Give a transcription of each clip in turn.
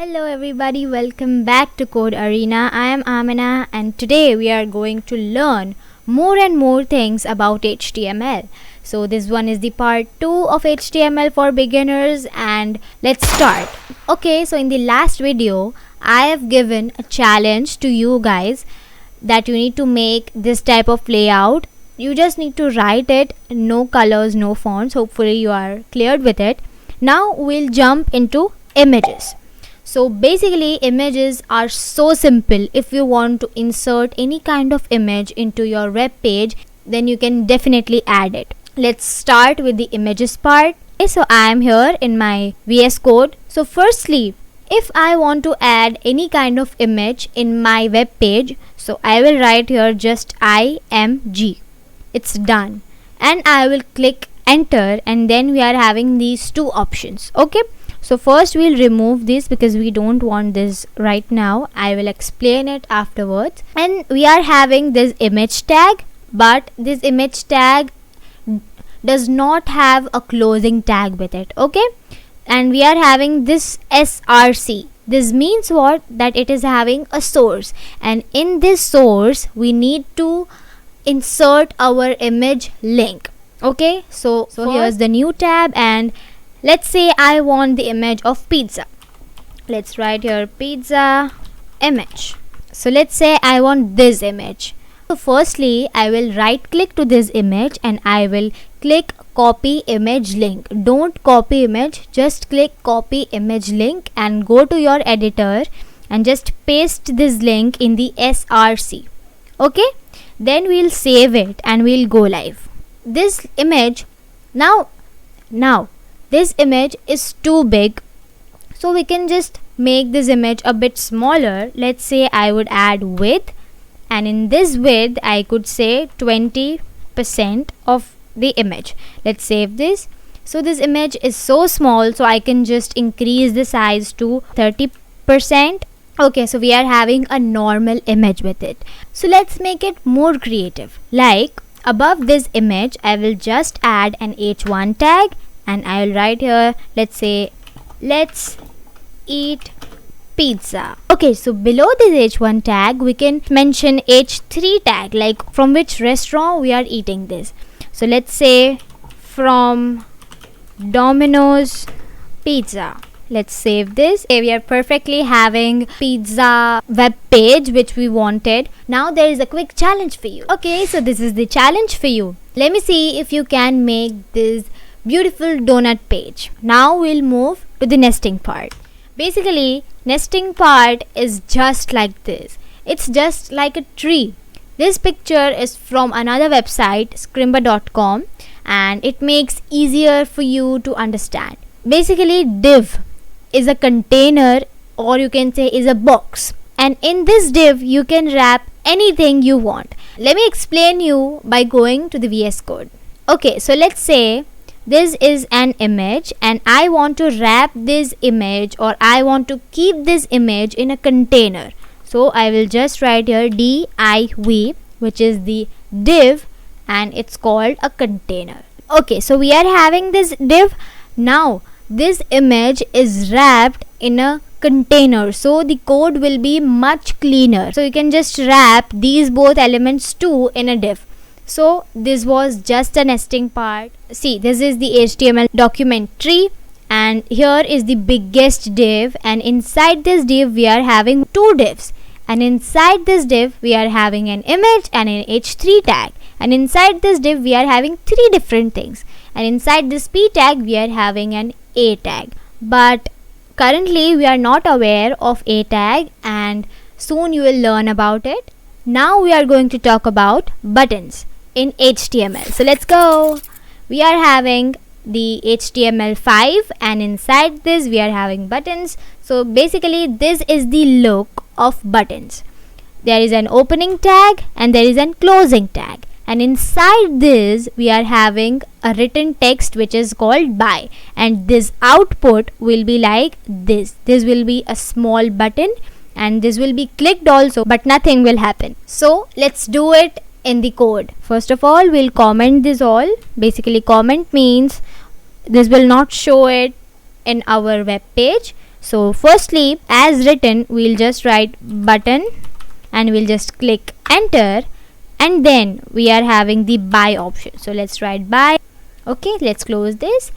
Hello everybody, welcome back to Code Arena. I am Amina and today we are going to learn more and more things about HTML. So this one is the part 2 of HTML for beginners and let's start. Okay, so in the last video I have given a challenge to you guys that you need to make this type of layout. You just need to write it, no colors, no fonts. Hopefully you are cleared with it. Now we'll jump into images. So basically images are so simple. If you want to insert any kind of image into your web page, then you can definitely add it. Let's start with the images part. Okay, so I am here in my VS Code. So firstly, if I want to add any kind of image in my web page, so I will write here just img. It's done. And I will click enter and then we are having these two options. Okay. So first we'll remove this because we don't want this right now. I will explain it afterwards. And we are having this image tag, but this image tag does not have a closing tag with it. Okay. And we are having this src. This means what? That it is having a source. And in this source we need to insert our image link. Okay. So here's the new tab and let's say I want the image of pizza. Let's write here pizza image. So let's say I want this image. So firstly I will right click to this image and I will click copy image link. Don't copy image, just click copy image link and go to your editor and just paste this link in the src. Okay, then we'll save it and we'll go live. This image now this image is too big, so we can just make this image a bit smaller. Let's say I would add width, and in this width I could say 20% of the image. Let's save this. So this image is so small, so I can just increase the size to 30%. Okay, so we are having a normal image with it. So let's make it more creative. Like above this image I will just add an h1 tag and I will write here, let's say let's eat pizza. Okay, so below this h1 tag we can mention h3 tag, like from which restaurant we are eating this. So let's say from Domino's Pizza. Let's save this. Okay, we are perfectly having pizza web page which we wanted. Now there is a quick challenge for you. Okay, so this is the challenge for you. Let me see if you can make this beautiful donut page. Now we'll move to the nesting part. Basically nesting part is just like this. It's just like a tree. This picture is from another website, scrimba.com, and it makes easier for you to understand. Basically div is a container, or you can say is a box, and in this div you can wrap anything you want. Let me explain you by going to the VS Code. Okay, so let's say this is an image and I want to wrap this image, or I want to keep this image in a container. So I will just write here div, which is the div, and it's called a container. Okay, so we are having this div. Now this image is wrapped in a container, so the code will be much cleaner. So you can just wrap these both elements too in a div. So this was just a nesting part. See, this is the HTML document tree and here is the biggest div, and inside this div we are having two divs, and inside this div we are having an image and an h3 tag, and inside this div we are having three different things, and inside this p tag we are having an a tag. But currently we are not aware of a tag and soon you will learn about it. Now we are going to talk about buttons in HTML. So let's go. We are having the HTML5 and inside this we are having buttons. So basically this is the look of buttons. There is an opening tag and there is an closing tag, and inside this we are having a written text which is called by, and this output will be like this. This will be a small button and this will be clicked also, but nothing will happen. So let's do it in the code. First of all we'll comment this all. Basically comment means this will not show it in our web page. So firstly, as written, we'll just write button and we'll just click enter, and then we are having the buy option. So let's write buy. Okay, let's close this.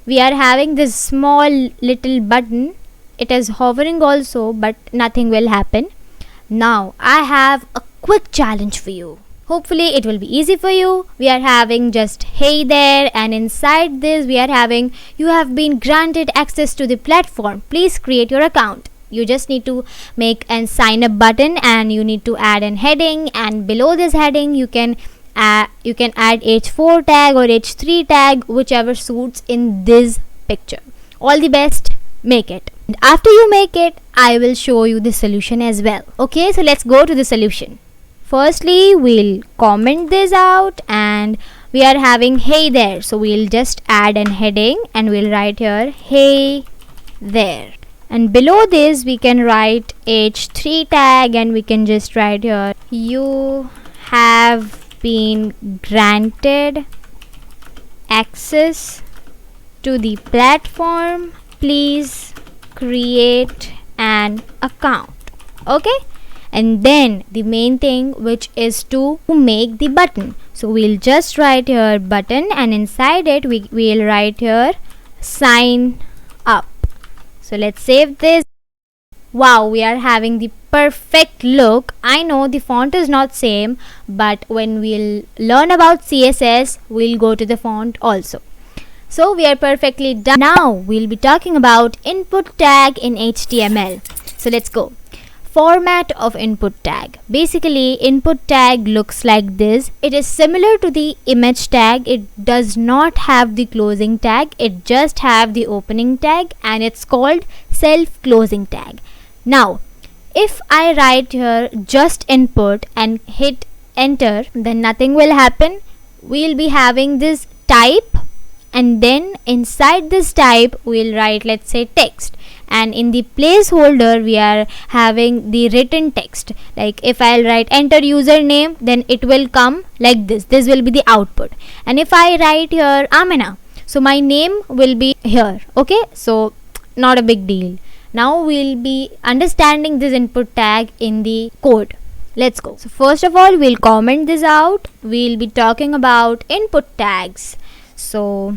We are having this small little button. It is hovering also, but nothing will happen. Now I have a quick challenge for you. Hopefully it will be easy for you. We are having just hey there, and inside this we are having you have been granted access to the platform. Please create your account. You just need to make an sign up button, and you need to add an heading, and below this heading you can add h4 tag or h3 tag, whichever suits in this picture. All the best, make it. And after you make it, I will show you the solution as well. Okay, so let's go to the solution. Firstly, we'll comment this out, and we are having hey there, so we'll just add an heading and we'll write here hey there, and below this we can write h3 tag, and we can just write here you have been granted access to the platform. Please create an account. Okay, and then the main thing, which is to make the button. So we'll just write here button, and inside it we'll write here sign up. So let's save this. Wow, we are having the perfect look. I know the font is not same, but when we'll learn about CSS, we'll go to the font also. So we are perfectly done. Now we'll be talking about input tag in HTML. So let's go. Format of input tag. Basically, input tag looks like this. It is similar to the image tag. It does not have the closing tag. It just have the opening tag, and it's called self-closing tag. Now, if I write here just input and hit enter, then nothing will happen. We'll be having this type, and then inside this type we'll write, let's say, text, and in the placeholder we are having the written text. Like if I'll write enter username, then it will come like this. This will be the output. And if I write here Amina, so my name will be here. Okay, so not a big deal. Now we'll be understanding this input tag in the code. Let's go. So first of all, we'll comment this out. We'll be talking about input tags. So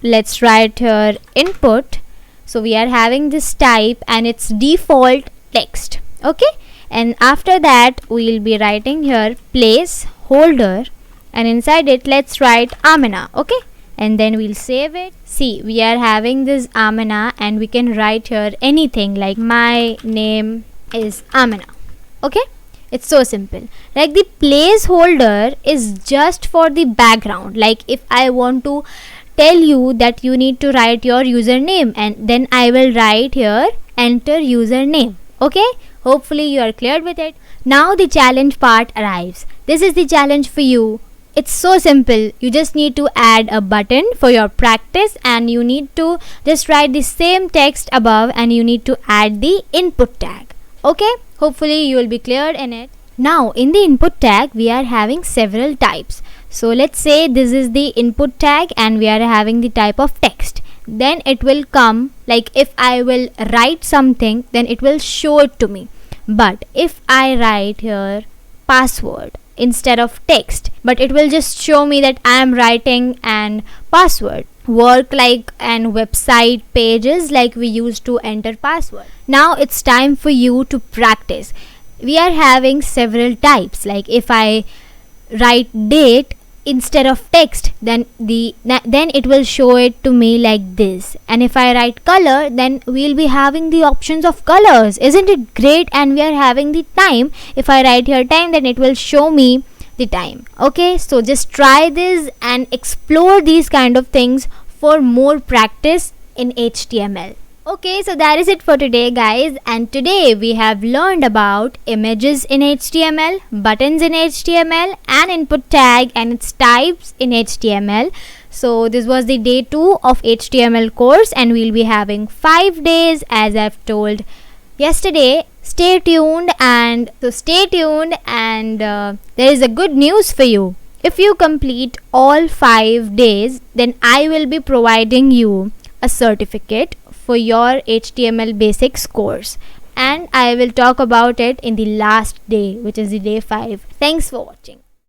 let's write here input. So we are having this type, and it's default text. Okay, and after that we'll be writing here placeholder, and inside it let's write Amina. Okay, and then we'll save it. See, we are having this Amina, and we can write here anything like my name is Amina. Okay, it's so simple. Like the placeholder is just for the background. Like if I want to tell you that you need to write your username, and then I will write here enter username. Okay, hopefully you are clear with it. Now the challenge part arrives. This is the challenge for you. It's so simple. You just need to add a button for your practice, and you need to just write the same text above, and you need to add the input tag. Okay, hopefully you will be clear in it. Now in the input tag we are having several types. So let's say this is the input tag, and we are having the type of text. Then it will come, like if I will write something, then it will show it to me. But if I write here password instead of text, but it will just show me that I am writing an password. Work like an website pages, like we used to enter password. Now it's time for you to practice. We are having several types. Like if I write date instead of text, then it will show it to me like this. And if I write color, then we'll be having the options of colors. Isn't it great? And we are having the time. If I write here time, then it will show me the time. Okay, so just try this and explore these kind of things for more practice in HTML. Okay, so that is it for today, guys, and today we have learned about images in HTML, buttons in HTML, and input tag and its types in HTML. So this was the day 2 of HTML course, and we'll be having 5 days as I've told yesterday. Stay tuned, and there is a good news for you. If you complete all 5 days, then I will be providing you a certificate for your HTML basics course. And I will talk about it in the last day, which is the day 5. Thanks for watching.